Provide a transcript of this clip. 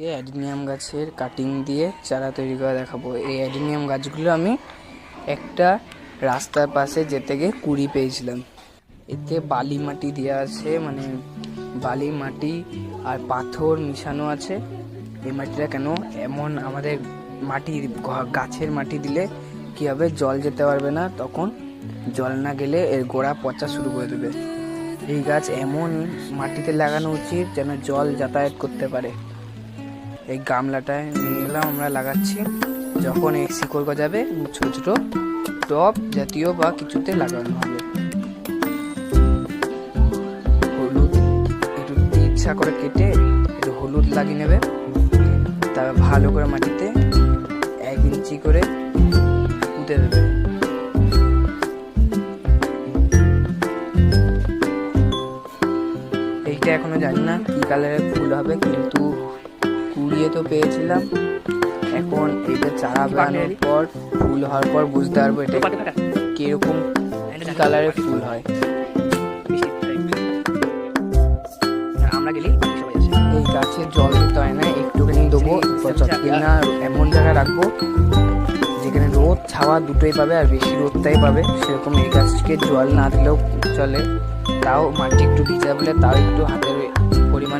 Adenium গাছের cutting দিয়ে চারা তৈরি করে দেখাবো। এই অ্যাডিনিয়াম গাছগুলো আমি একটা রাস্তার পাশে যেতে গিয়ে কুড়ি পেয়েছিলাম। এতে বালি মাটি দেওয়া আছে, মানে বালি মাটি আর পাথর মিশানো আছে। এই মাটিটা কেন এমন, আমাদের মাটির গাছের মাটি দিলে কী হবে, জল যেতে পারবে না, তখন জল না গেলে এর গোড়া পচা শুরু করে দেবে। এই গাছ এমন মাটিতে লাগানো উচিত যেন জল যাতায়াত করতে পারে। এই গামলাটায় নিয়ে এলাম, আমরা লাগাচ্ছি। যখন এই শিকড় গজাবে ছোটো ছোটো টব জাতীয় বা কিছুতে লাগানো হবে। হলুদ একটু ইচ্ছা করে কেটে একটু হলুদ লাগিয়ে নেবে, তারপর ভালো করে মাটিতে 1 ইঞ্চি করে পুঁতে দেবে। এইটা এখনো জানি না কি কালারের ফুল হবে, কিন্তু কুড়িয়ে তো পেয়েছিলাম। এখন এটা চারা বানানোর পর ফুল হওয়ার পর বুঝতে পারবো এটা কিরকম কি কালারের ফুল হয়। এই গাছে জল দিতে হয় না, একটুখানি দেবো, না এমন জায়গায় রাখবো যেখানে রোদ ছাওয়া দুটোই পাবে, আর বেশি রোদটাই পাবে। সেরকম এই গাছকে জল না দিলেও চলে, তাও মাটি একটু ভিজা বলে তাও একটু হাতের পরিমাণ